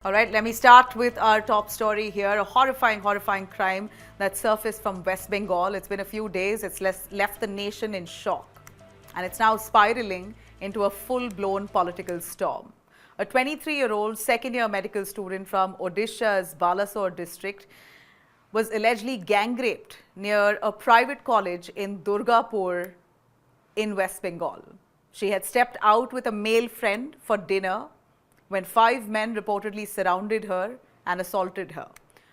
All right, let me start with our top story here. A horrifying crime that surfaced from West Bengal. It's been a few days. It's left the nation in shock. And it's now spiraling into a full-blown political storm. A 23-year-old second-year medical student from Odisha's Balasore district was allegedly gang raped near a private college in Durgapur in West Bengal. She had stepped out with a male friend for dinner when 5 men reportedly surrounded her and assaulted her.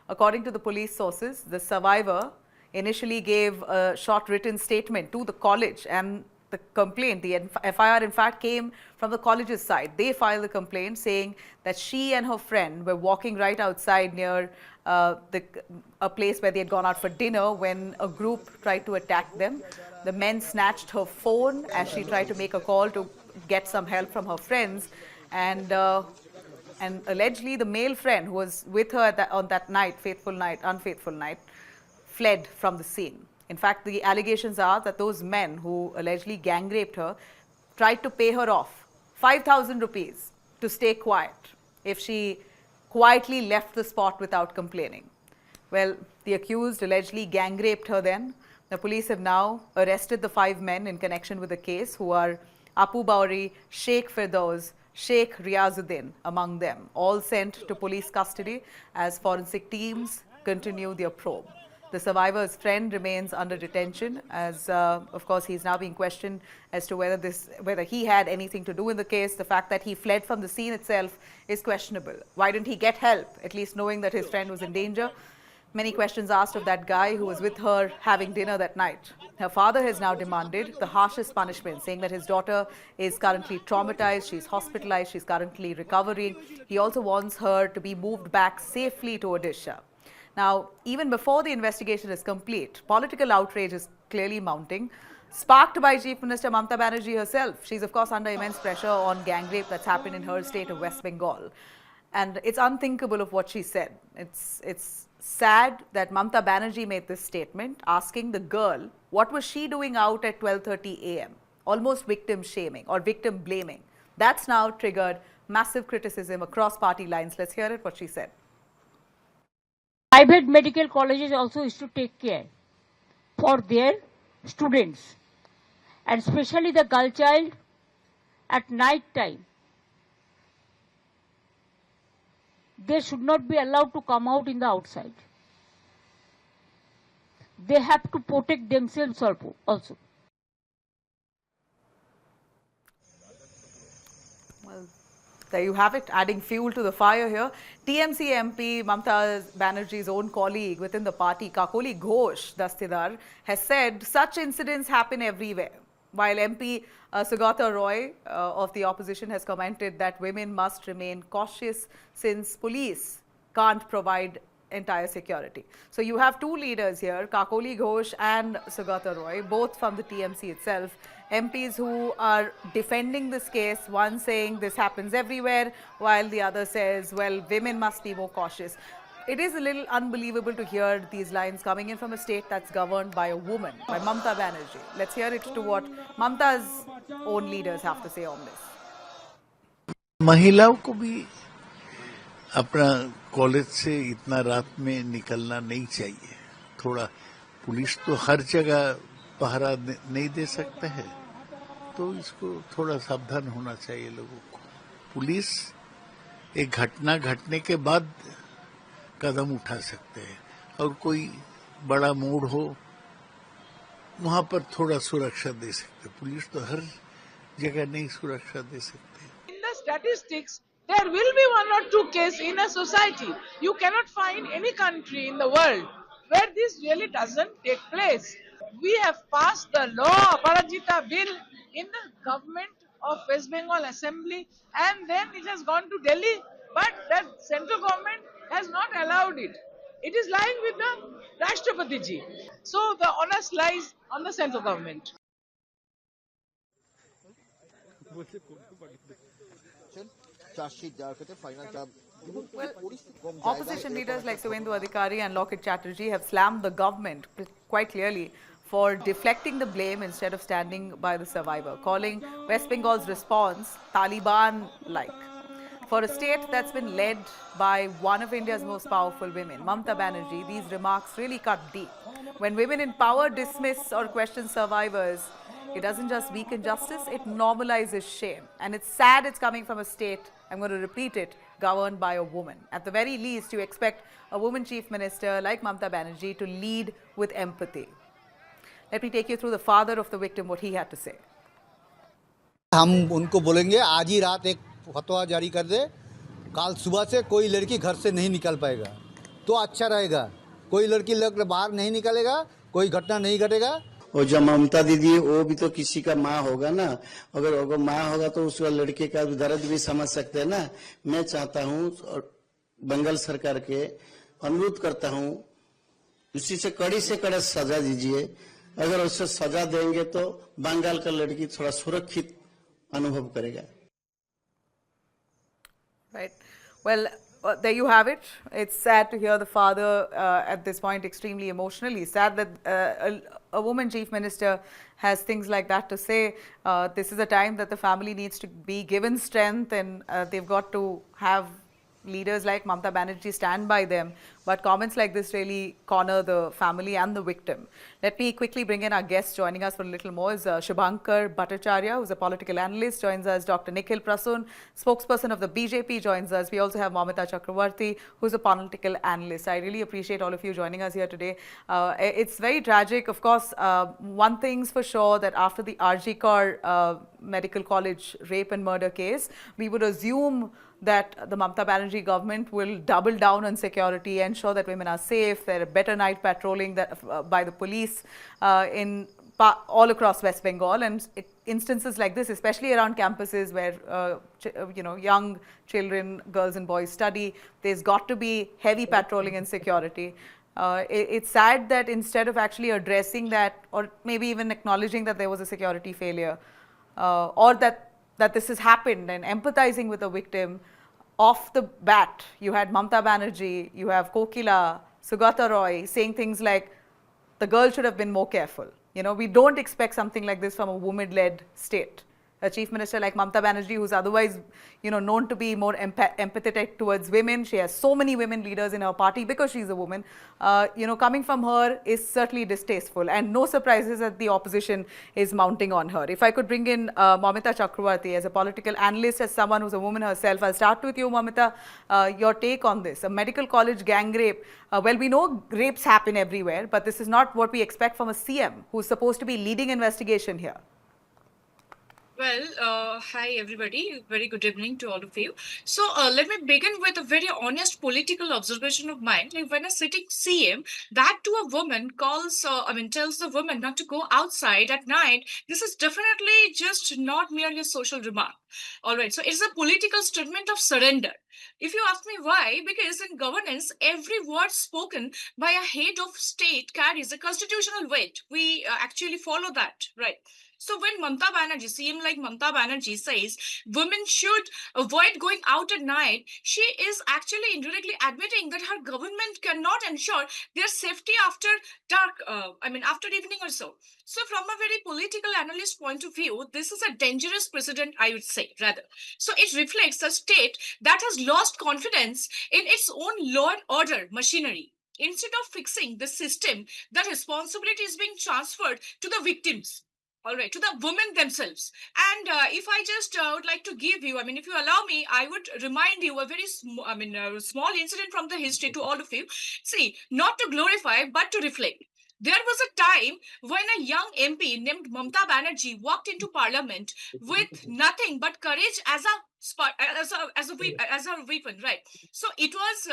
According to the police sources, the survivor initially gave a short written statement to the college, and the complaint, the FIR in fact came from the college's side. They filed the complaint saying that she and her friend were walking right outside near a place where they had gone out for dinner when a group tried to attack them. The men snatched her phone as she tried to make a call to get some help from her friends. And allegedly the male friend who was with her on that night, unfaithful night, fled from the scene. In fact, the allegations are that those men who allegedly gang raped her tried to pay her off 5,000 rupees to stay quiet if she quietly left the spot without complaining. Well, the accused allegedly gang raped her then. The police have now arrested the 5 men in connection with the case, who are Apu Bauri, Sheikh Firdaus, Sheikh Riazuddin among them, all sent to police custody as forensic teams continue their probe. The survivor's friend remains under detention as, of course, he's now being questioned as to whether he had anything to do in the case. The fact that he fled from the scene itself is questionable. Why didn't he get help, at least knowing that his friend was in danger? Many questions asked of that guy who was with her having dinner that night. Her father has now demanded the harshest punishment, saying that his daughter is currently traumatized, she's hospitalized, she's currently recovering. He also wants her to be moved back safely to Odisha. Now, even before the investigation is complete, political outrage is clearly mounting, sparked by Chief Minister Mamata Banerjee herself. She's, of course, under immense pressure on gang rape that's happened in her state of West Bengal. And it's unthinkable of what she said. It's sad that Mamata Banerjee made this statement asking the girl what was she doing out at 12:30 a.m. Almost victim shaming or victim blaming. That's now triggered massive criticism across party lines. Let's hear it, what she said. Private medical colleges also used to take care for their students, and especially the girl child at night time. They should not be allowed to come out in the outside. They have to protect themselves also. Well, there you have it, adding fuel to the fire here. TMC MP Mamata Banerjee's own colleague within the party, Kakoli Ghosh, Dastidar, has said such incidents happen everywhere. While MP Saugata of the opposition has commented that women must remain cautious since police can't provide entire security. So you have 2 leaders here, Kakoli Ghosh and Saugata, both from the TMC itself, MPs who are defending this case, one saying this happens everywhere, while the other says, well, women must be more cautious. It is a little unbelievable to hear these lines coming in from a state that's governed by a woman, by Mamata Banerjee. Let's hear it to what Mamata's own leaders have to say on this. महिलाओं को भी अपना college से इतना रात में निकलना नहीं चाहिए. थोड़ा पुलिस तो हर जगह पहरा नहीं दे सकते हैं, तो इसको थोड़ा सावधान होना चाहिए लोगों को. पुलिस एक घटना घटने के बाद कदम उठा सकते हैं, और कोई बड़ा मोड़ हो वहां पर थोड़ा सुरक्षा दे सकते. पुलिस तो हर जगह नहीं सुरक्षा दे सकते. In the statistics, there will be 1 or 2 cases in a society. You cannot find any country in the world where this really doesn't take place. We have passed the law, Aparajita bill, in the government of West Bengal Assembly, and then it has gone to Delhi, but the central government has not allowed it. It is lying with the Rashtrapati ji. So the onus lies on the central government. Well, opposition leaders like Suvendu, Adhikari and Locket, Chatterjee have slammed the government quite clearly for deflecting the blame instead of standing by the survivor, calling West Bengal's response Taliban-like. For a state that's been led by one of India's most powerful women, Mamata Banerjee, these remarks really cut deep. When women in power dismiss or question survivors, it doesn't just weaken justice, it normalizes shame. And it's sad it's coming from a state, I'm going to repeat it, governed by a woman. At the very least, you expect a woman chief minister like Mamata Banerjee to lead with empathy. Let me take you through the father of the victim, what he had to say. हम उनको बोलेंगे आज ही रात एक फतवा जारी कर दे, कल सुबह से कोई लड़की घर से नहीं निकल पाएगा तो अच्छा रहेगा। कोई लड़की लग बाहर नहीं निकलेगा, कोई घटना नहीं घटेगा। और जब ममता दीदी है वो भी तो किसी का माँ होगा ना, अगर माँ होगा तो उसका लड़के का दर्द भी समझ सकते हैं ना। मैं चाहता हूँ और बंगाल सरकार के अनुरोध करता हूँ उसी से कड़ी सजा दीजिए। अगर उससे सजा देंगे तो बंगाल का लड़की थोड़ा सुरक्षित अनुभव करेगा। Right. Well, there you have it. It's sad to hear the father at this point extremely emotionally. Sad that a woman chief minister has things like that to say. This is a time that the family needs to be given strength, and they've got to have leaders like Mamata Banerjee stand by them. But comments like this really corner the family and the victim. Let me quickly bring in our guest. Joining us for a little more is Shubhankar Bhattacharya, who's a political analyst. Joins us Dr. Nikhil Prasoon, spokesperson of the BJP, joins us. We also have Mamata Chakravarti, who's a political analyst. I really appreciate all of you joining us here today. It's very tragic. Of course, one thing's for sure, that after the Adhikari Medical College rape and murder case, we would assume that the Mamata Banerjee government will double down on security, ensure that women are safe, there are better night patrolling by the police all across West Bengal, and instances like this, especially around campuses where young children, girls and boys study, there's got to be heavy patrolling and security. It's sad that instead of actually addressing that, or maybe even acknowledging that there was a security failure, or that this has happened, and empathizing with the victim, off the bat, you had Mamata Banerjee, you have Kokila, Saugata Roy saying things like, the girl should have been more careful. We don't expect something like this from a woman-led state. A chief minister like Mamata Banerjee, who's otherwise, known to be more empathetic towards women. She has so many women leaders in her party because she's a woman. Coming from her is certainly distasteful, and no surprises that the opposition is mounting on her. If I could bring in Mamata Chakravarti as a political analyst, as someone who's a woman herself, I'll start with you, Mamata. Your take on this. A medical college gang rape. Well, we know rapes happen everywhere, but this is not what we expect from a CM who's supposed to be leading investigation here. Well, hi everybody. Very good evening to all of you. So let me begin with a very honest political observation of mine. Like when a sitting CM, that to a woman tells the woman not to go outside at night. This is definitely just not merely a social remark. All right. So it's a political statement of surrender. If you ask me why, because in governance, every word spoken by a head of state carries a constitutional weight. We actually follow that, right? So when Mamata Banerjee, CM like Mamata Banerjee says women should avoid going out at night, she is actually indirectly admitting that her government cannot ensure their safety after dark, after evening or so. So from a very political analyst point of view, this is a dangerous precedent, I would say, rather. So it reflects a state that has lost confidence in its own law and order machinery. Instead of fixing the system, the responsibility is being transferred to the victims. All right, to the women themselves. And if I just would like to give you, if you allow me, I would remind you a very small incident from the history to all of you. See, not to glorify, but to reflect. There was a time when a young MP named Mamata Banerjee walked into parliament with nothing but courage as a weapon, right? So it was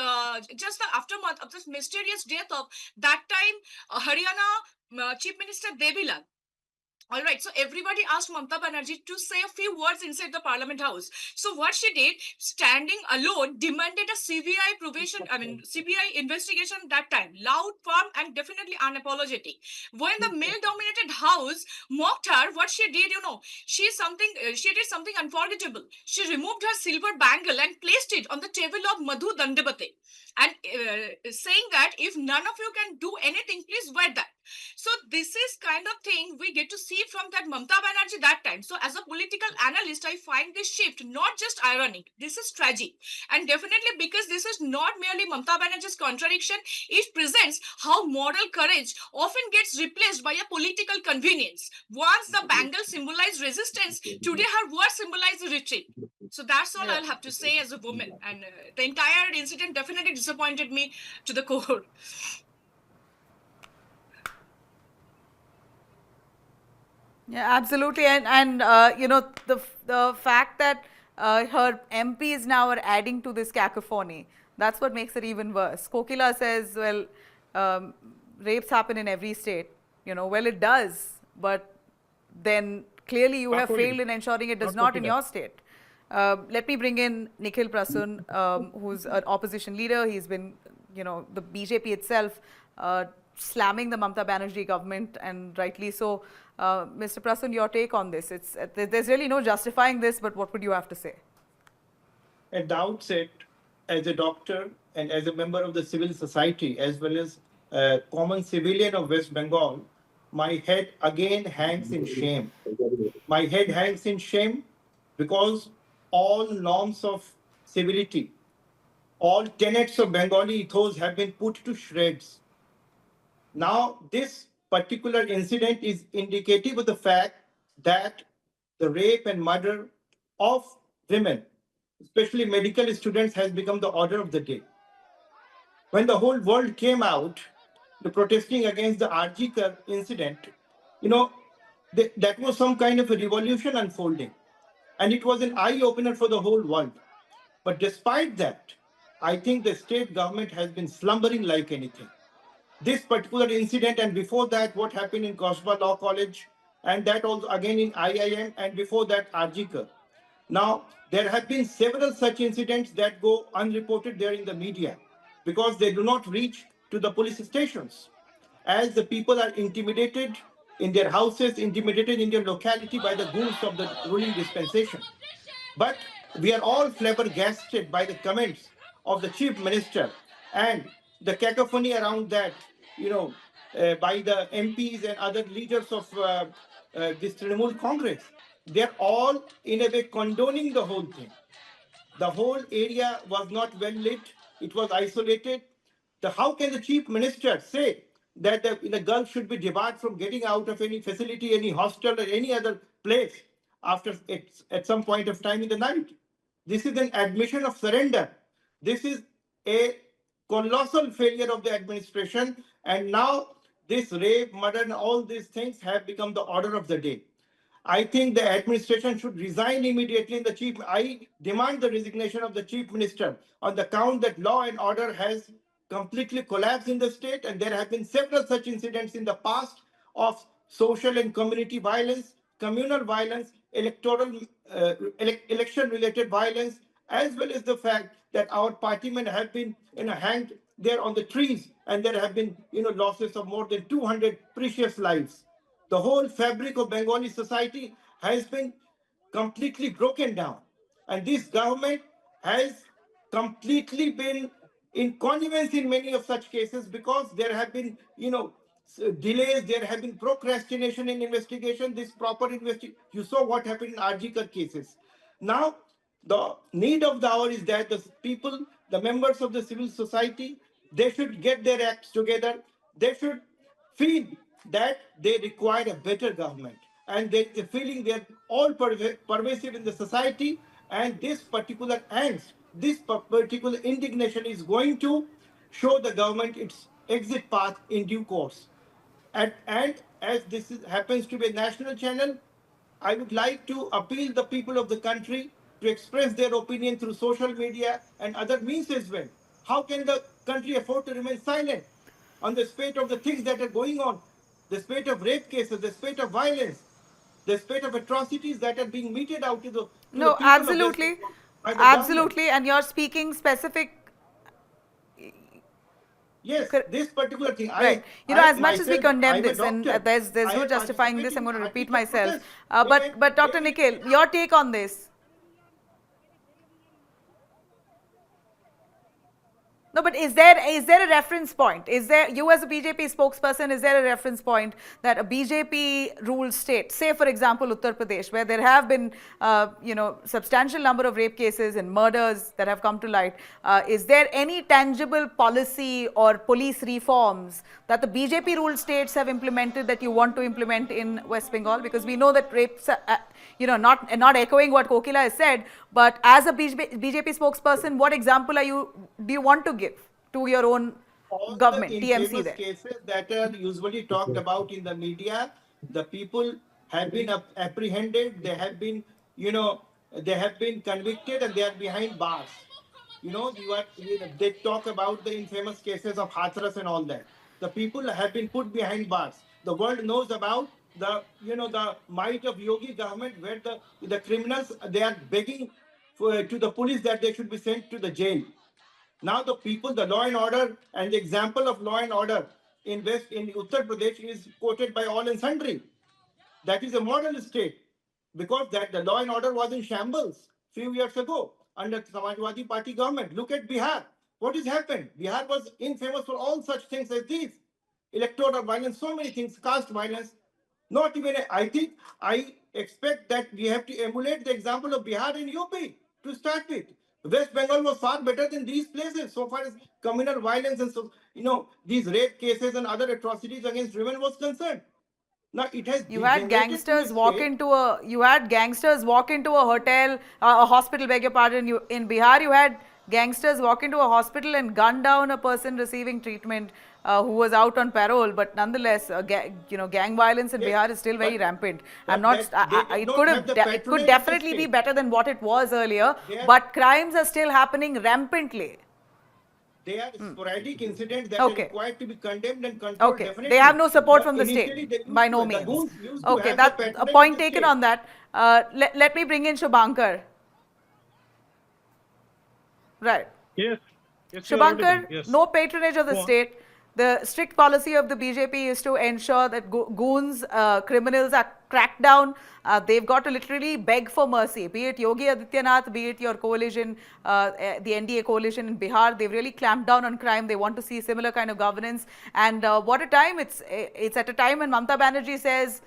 just the aftermath of this mysterious death of that time Haryana Chief Minister Debilal. All right, so everybody asked Mamata Banerjee to say a few words inside the Parliament House. So what she did, standing alone, demanded a CBI investigation that time. Loud, firm, and definitely unapologetic. When the male-dominated House mocked her, what she did, she did something unforgettable. She removed her silver bangle and placed it on the table of Madhu Dandabate. And saying that if none of you can do anything, please wear that. So this is kind of thing we get to see from that Mamata Banerjee that time. So as a political analyst, I find this shift not just ironic, this is tragic. And definitely because this is not merely Mamata Banerjee's contradiction, it presents how moral courage often gets replaced by a political convenience. Once the bangle symbolized resistance, today her words symbolize retreat. So that's all Yeah. I'll have to say as a woman. And the entire incident definitely disappointed me to the core. Yeah, absolutely, and you know, the fact that her MPs now are adding to this cacophony, that's what makes it even worse. Kokila says, well, um, rapes happen in every state. You know, well, it does, but then clearly you have Kakoli, failed in ensuring it does not not in Kokila. your state. Let me bring in Nikhil Prasun, who's an opposition leader. He's been, you know, the BJP itself slamming the Mamata Banerjee government, and rightly so. Mr. Prasun, your take on this? There's really no justifying this, but what would you have to say? At the outset, as a doctor and as a member of the civil society, as well as a common civilian of West Bengal, my head again hangs in shame. My head hangs in shame because all norms of civility, all tenets of Bengali ethos have been put to shreds. Now, this particular incident is indicative of the fact that the rape and murder of women, especially medical students, has become the order of the day. When the whole world came out, the protesting against the Adhikari incident, you know, that was some kind of a revolution unfolding. And it was an eye-opener for the whole world. But despite that, I think the state government has been slumbering like anything. This particular incident, and before that, what happened in Kosba Law College, and that also again in IIM, and before that, Adhikari. Now, there have been several such incidents that go unreported there in the media because they do not reach to the police stations. As the people are intimidated in their houses, intimidated in their locality by the goons of the ruling dispensation. But we are all flabbergasted by the comments of the chief minister and the cacophony around that, by the MPs and other leaders of this Trinamool Congress. They're all, in a way, condoning the whole thing. The whole area was not well lit. It was isolated. How can the chief minister say that the girl should be debarred from getting out of any facility, any hostel, or any other place at some point of time in the night? This is an admission of surrender. This is a colossal failure of the administration. And now this rape, murder, and all these things have become the order of the day. I think the administration should resign immediately. I demand the resignation of the chief minister on the count that law and order has completely collapsed in the state, and there have been several such incidents in the past of social and community violence, communal violence, election-related violence, as well as the fact that our partymen have been hanged there on the trees, and there have been losses of more than 200 precious lives. The whole fabric of Bengali society has been completely broken down. And this government has completely been in connivance in many of such cases because there have been, delays, there have been procrastination in investigation, this proper investigation. You saw what happened in Adhikari cases. Now, the need of the hour is that the people, the members of the civil society, they should get their acts together. They should feel that they require a better government, and the feeling they're all pervasive in the society, and this particular angst, this particular indignation is going to show the government its exit path in due course. And as happens to be a national channel, I would like to appeal the people of the country to express their opinion through social media and other means as well. How can the country afford to remain silent on the spate of the things that are going on, the spate of rape cases, the spate of violence, the spate of atrocities that are being meted out to the No, people of West absolutely, Bengal by the government? absolutely, and you're speaking specific. Yes, this particular thing. Right. You know, as much as we myself, condemn I'm a this, and doctor. there's I no am justifying this, I'm participating going to in repeat Adhikari myself. protest. But Dr. Nikhil, your take on this? No, but is there a reference point? Is there, you as a BJP spokesperson, is there a reference point that a BJP ruled state, say for example Uttar Pradesh, where there have been substantial number of rape cases and murders that have come to light, is there any tangible policy or police reforms that the BJP ruled states have implemented that you want to implement in West Bengal? Because we know that rapes, not echoing what Kokila has said, but as a BJP spokesperson, what example do you want to give to your own All government, the TMC infamous there? cases that are usually talked about in the media, the people have been apprehended, they have been, they have been convicted and they are behind bars. They talk about the infamous cases of Hathras and all that. The people have been put behind bars. The world knows about the might of Yogi government, where the criminals, they are begging to the police that they should be sent to the jail. Now the people, the law and order, and the example of law and order in Uttar Pradesh is quoted by all and sundry. That is a model state, because that the law and order was in shambles few years ago under Samajwadi Party government. Look at Bihar. What has happened? Bihar was infamous for all such things as these. Electoral violence, so many things, caste violence. Not even, I expect that we have to emulate the example of Bihar and UP to start with. West Bengal was far better than these places so far as communal violence and these rape cases and other atrocities against women was concerned. Now it has You had gangsters walk into a hotel, a hospital, beg your pardon. In Bihar, you had gangsters walk into a hospital and gun down a person receiving treatment who was out on parole. But nonetheless, gang violence in Bihar is still very rampant. It could definitely be better than what it was earlier, but crimes are still happening rampantly. They are sporadic incidents that are required to be condemned and controlled. Okay, definitely. They have no support from the state, by no means. Okay, that's a point taken on that. Let me bring in Shubhankar. Right. Yes. Shubhankar, yes. No patronage of the state. The strict policy of the BJP is to ensure that goons, criminals are cracked down. They've got to literally beg for mercy, be it Yogi Adityanath, be it your coalition, the NDA coalition in Bihar. They've really clamped down on crime. They want to see similar kind of governance. And what a time. It's at a time when Mamata Banerjee says,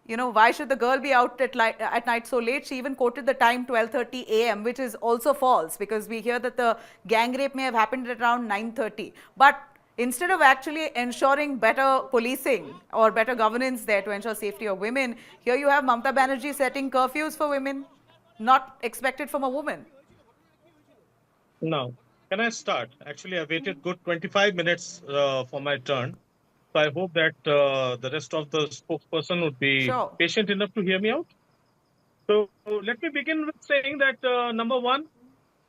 why should the girl be out at night so late? She even quoted the time 12:30 a.m., which is also false, because we hear that the gang rape may have happened at around 9:30. But instead of actually ensuring better policing or better governance there to ensure safety of women, here you have Mamata Banerjee setting curfews for women, not expected from a woman. Now, can I start? Actually, I waited good 25 minutes for my turn. So I hope that the rest of the spokesperson would be patient enough to hear me out. So let me begin with saying that, number one,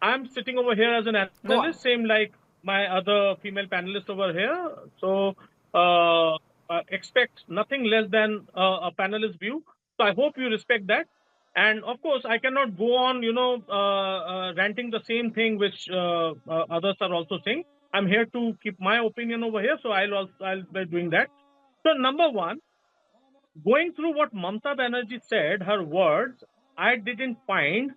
I'm sitting over here as an analyst, same like my other female panelists over here. So expect nothing less than a panelist view. So I hope you respect that. And of course, I cannot go on, ranting the same thing which others are also saying. I'm here to keep my opinion over here, so I'll be doing that. So number one, going through what Mamata Banerjee said, her words, I didn't find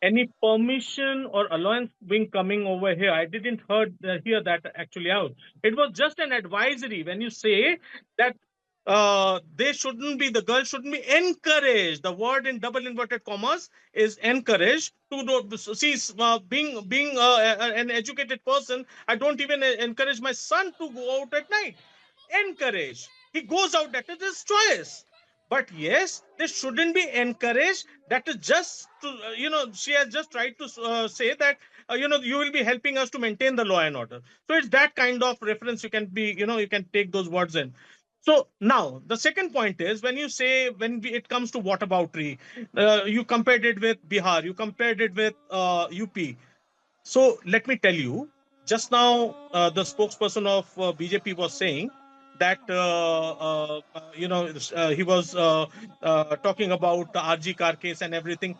any permission or allowance being coming over here. I didn't hear that actually out. It was just an advisory when you say that the girl shouldn't be encouraged. The word in double inverted commas is encouraged to see, being an educated person. I don't even encourage my son to go out at night. Encourage. He goes out, that is his choice. But yes, they shouldn't be encouraged. That is just to, she has just tried to say that, you will be helping us to maintain the law and order. So it's that kind of reference you can be, you can take those words in. So now the second point is when you say, it comes to whataboutery, you compared it with Bihar, you compared it with UP. So let me tell you, just now the spokesperson of BJP was saying that he was talking about the RG car case and everything.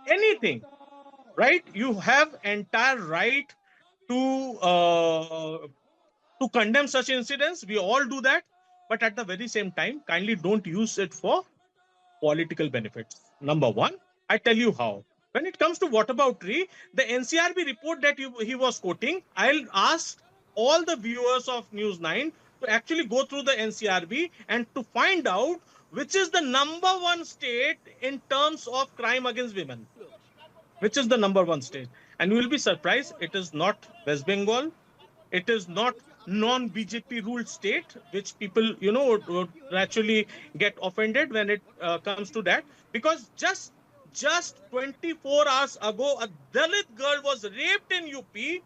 Anything, right? You have entire right to condemn such incidents. We all do that, but at the very same time, kindly don't use it for political benefits. Number one, I tell you how. When it comes to whataboutery, the NCRB report that he was quoting, I'll ask all the viewers of News 9 to actually go through the NCRB and to find out which is the number one state in terms of crime against women. Which is the number one state. And you will be surprised, it is not West Bengal. It is not non-BJP ruled state, which people, would naturally get offended when it comes to that. Because just 24 hours ago, a Dalit girl was raped in UP,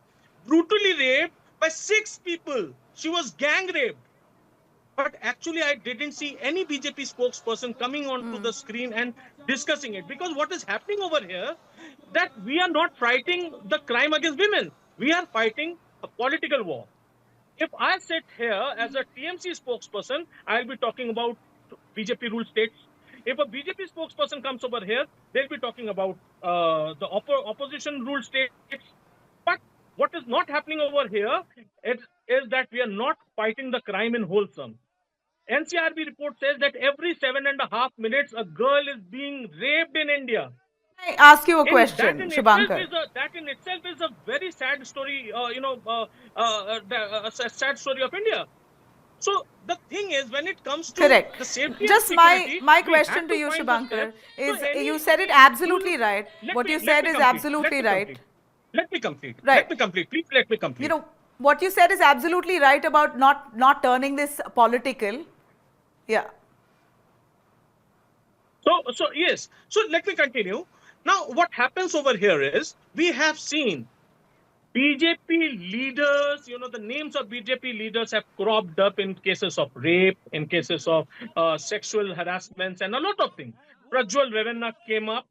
brutally raped by 6 people. She was gang raped. But actually, I didn't see any BJP spokesperson coming onto the screen and discussing it. Because what is happening over here, that we are not fighting the crime against women. We are fighting a political war. If I sit here as a TMC spokesperson, I'll be talking about BJP ruled states. If a BJP spokesperson comes over here, they'll be talking about the opposition ruled states. But what is not happening over here is that we are not fighting the crime in wholesome. NCRB report says that every 7.5 minutes, a girl is being raped in India. I ask you a question, Shubhankar. That in itself is a very sad story, a sad story of India. So the thing is, when it comes to Correct. the safety Just and security, my we question have to you, find the Shubhankar, steps. is you said it absolutely right. What you said is absolutely right. Let me complete. Right. Let me complete. Please let me complete. You know, what you said is absolutely right about not turning this political. Yeah. So yes. So let me continue. Now, what happens over here is we have seen BJP leaders, the names of BJP leaders have cropped up in cases of rape, in cases of sexual harassments, and a lot of things. Prajwal Revanna came up,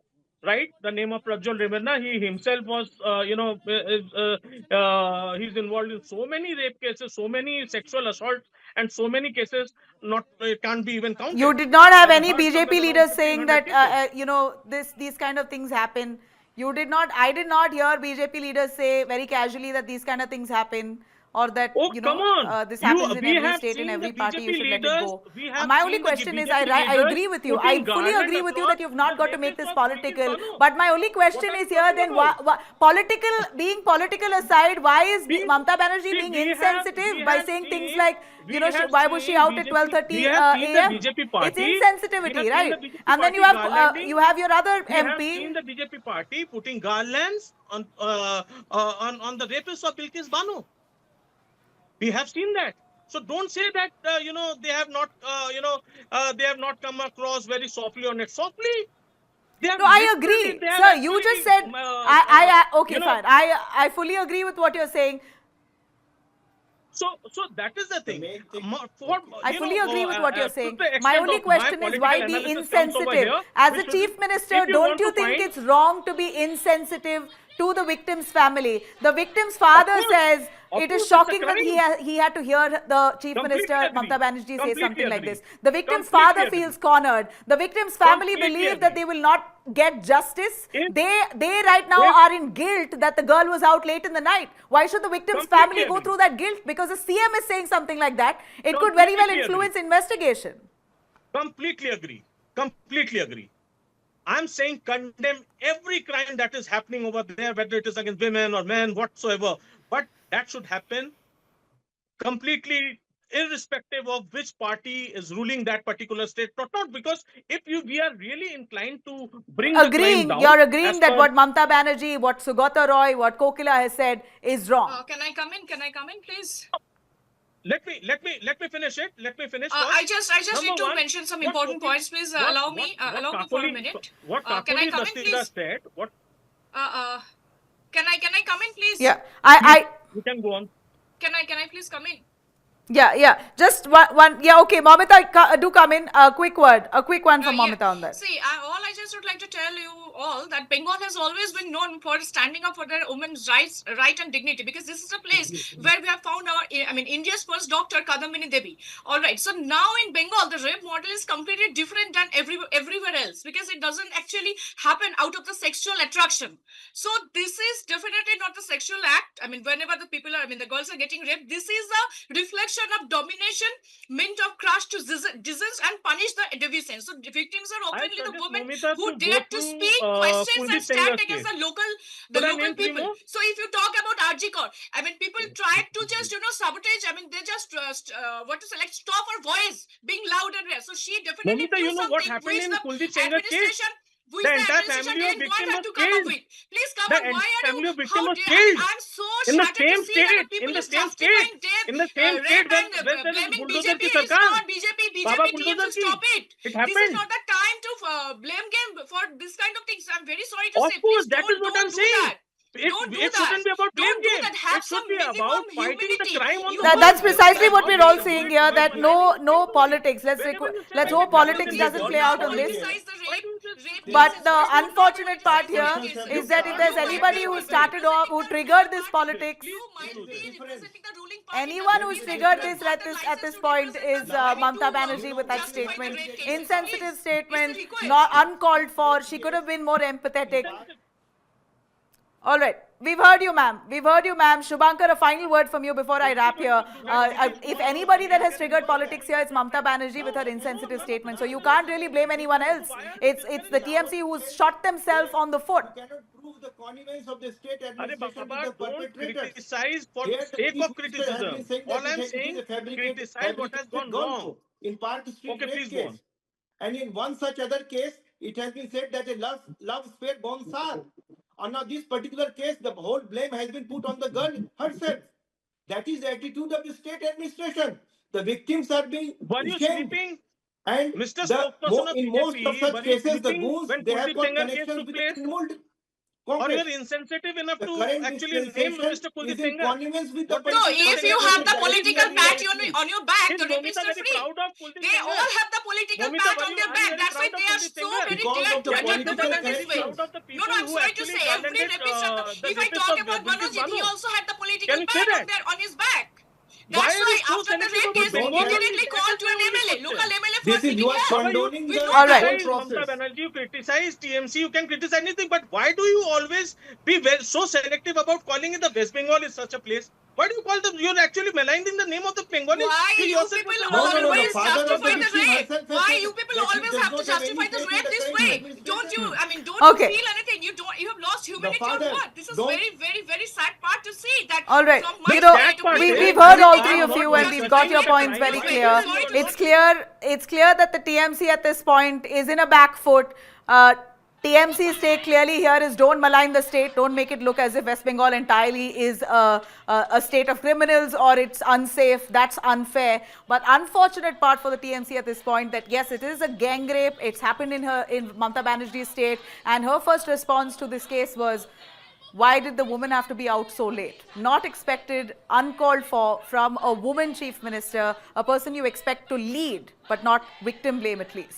right? The name of Prajwal Revanna, he himself was, he's involved in so many rape cases, so many sexual assaults, and so many cases can't be even counted. You did not have I any heard BJP somewhere around leaders saying 1,500 that these kind of things happen. You did not. I did not hear BJP leaders say very casually that these kind of things happen, or that come on. this happens in We every have state, in seen every the party. You BJP should let it leaders. go. We have My only seen the question is, BJP I leaders agree with you. I putting fully garland agree with you across that you've not the got to make faces this of political. Bano. But my only question What are is you here. talking Then, about? being political aside, why is Mamata Banerjee See, being we insensitive by have saying things seen- like, we have why was she seen out at BJP 12:30 we have seen the a.m.? BJP It's party. insensitivity, We have right? seen the BJP And then party you have your other We have MP. seen the BJP party putting garlands on the rapists of Bilkis Bano. We have seen that. So don't say that they have not they have not come across very softly on it. Softly, they have No, I agree, sir. You just said okay, fine. I fully agree with what you're saying. So that is the thing. I fully agree with what you're saying. To the My extent only of question is, why political be analysis comes over insensitive? here, As we a should- chief minister, if you don't want you to think find- it's wrong to be insensitive to the victim's family? The victim's father course. says Of it course, is it's a shocking that crime. he had to hear the chief Completely minister agree. Mamata Banerjee say Completely something like agree. this. The victim's Completely father agree. feels cornered. The victim's family Completely believe that agree. they will not get justice. If- They right now if- are in guilt that the girl was out late in the night. Why should the victim's Completely family go agree. through that guilt? Because the CM is saying something like that. It could very well Completely influence investigation. Completely agree. Completely agree. I'm saying condemn every crime that is happening over there, whether it is against women or men, whatsoever. But that should happen completely irrespective of which party is ruling that particular state. Not because we are really inclined to bring the crime down. You're agreeing as that per- what Mamata Banerjee, what Saugata Roy, what Kokila has said is wrong. Can I come in? Can I come in, please? Let me finish it. Let me finish first. I just Number need to one, mention some what important Kokila- points, please. what- Allow me for a Kakoli- minute. What Can I Kakoli come in, Dastidar please? said, what Can I come in, please? Yeah, you can go on. Can I please come in? yeah. Just one. Yeah, okay. Mamata, do come in. A quick one from Mamata on that. See, all I just would like to tell you all that Bengal has always been known for standing up for their women's rights, right and dignity, because this is a place where we have found India's first doctor, Kadambini Devi. All right. So now in Bengal, the rape model is completely different than everywhere else, because it doesn't actually happen out of the sexual attraction. So this is definitely not the sexual act. Whenever the girls are getting raped, this is a reflection perception of domination meant of crush to distance and punish the deviants. So the victims are openly the women Momita who to go dared to through speak, questions and Kuldeep stand Sengar's against case. the local Should I name three people. more? So if you talk about Adhikari, I mean, people tried to just sabotage. I mean, they just like stop her voice being loud and rare. So she definitely Momita, knew you know what something happened which in the Kuldeep Sengar's case? administration The entire family of didn't want victim her was to come up killed. with. Please come The on. Why are family you? of victim How was dare? I mean, killed I'm so in the shattered to same see that the state. people In the is same state. justifying death, In the same state rape and where there is blaming bulldozer BJP. ki It's sarkar. not BJP. Baba BJP teams bulldozer to ki. stop it. It This is happened. not the time to blame game for this kind of things. I'm very sorry to Of say. course, Please that is what I'm don't do saying. that. Don't do It that. shouldn't be about blame Don't do game. that. Have It should some be minimum about fighting the humanity. crime on You the are That's ground. precisely what we're all Not saying doing here, it that by no maligning politics. Whenever you say Let's that hope it happens politics in the doesn't world, play out on Sorry, this. politicize the why rape, do you just But cases. the Why do you unfortunate part politicize here rape cases? is that if there's You might anybody be who representing started off, who the triggered ruling this party. politics, You might be difference. representing the ruling party. anyone who's BJP triggered has this got at the this license to point represent is the party Mamata to, Banerjee with that justify the statement. rape cases. Insensitive Please. statement, It's a request. not uncalled for. She could have been more empathetic. All right. We've heard you, ma'am. We've heard you, ma'am. Shubhankar, a final word from you before I wrap here. If anybody that has triggered politics here, it's Mamata Banerjee with her insensitive statement. So you can't really blame anyone else. It's the TMC who's shot themselves on the foot. You cannot prove the connivance of the state Arey administration Baba, with the don't perpetrators. criticize for the Here, the sake Chief of Minister has been criticism. saying All that I'm it is saying, a criticize what has gone wrong. in Park Street Okay, rape please go case. on. And in one such other case, it has been said that a love spare bonsal. On now this particular case, the whole blame has been put on the girl herself. That is the attitude of the state administration. The victims are being Were you shamed. sleeping? And Mr. Spokesperson of in most of BJP, such were you cases, the sleeping goons, when they have Kuldeep got Sengar case connections took with place? the involved Or you Congress. are insensitive enough The to current actually name dispensation Mr. Kuldeep is in Sengar? connivance with the What No, if you have the political pat directly. on your back, Is the rapists Momita are very free. proud of Kuldeep They Sengar? all have the political Momita, pat on their are you back. very That's why proud of they are Kuldeep so Sengar? very Because of the dared to political women this way. connections. Proud of the No, people no, I'm who sorry to actually say, every garlanded rapist have the if I rapists talk of about Bilkis Banerjee, he Bano. also had the political Can you say pat that? on his back. Why That's are why you so after the selective rape about case, he Bengal? directly That called is to my an only MLA. Local question. MLA for This is sitting you are here. condoning With the no All right. back. Criticize Mamata Banerjee, you criticize TMC, you can criticize anything, but why do you always be so selective about calling it the West Bengal is such a place? Why do you call them? You're actually maligning the name of the Bengalis. Why You you yourself people also have No. The always father of the justify the victim rape? herself has Why said you people that she always does have to not have any justify this faith in rape the this current way? administration. Don't you? I mean, don't Okay. you feel anything? You have lost humanity or father, what? This is don't- very, very, very sad part to see that. All right. From my You know, side, part people is- we've are heard all sitting three and of not you, and we've justifying got your rape points this very way. clear. Sorry to It's clear that the TMC at this point is in a back foot. TMC's take clearly here is don't malign the state, don't make it look as if West Bengal entirely is a state of criminals or it's unsafe. That's unfair. But unfortunate part for the TMC at this point that yes, it is a gang rape. It's happened in Mamata Banerjee's state, and her first response to this case was, why did the woman have to be out so late? Not expected, uncalled for from a woman chief minister, a person you expect to lead, but not victim blame at least.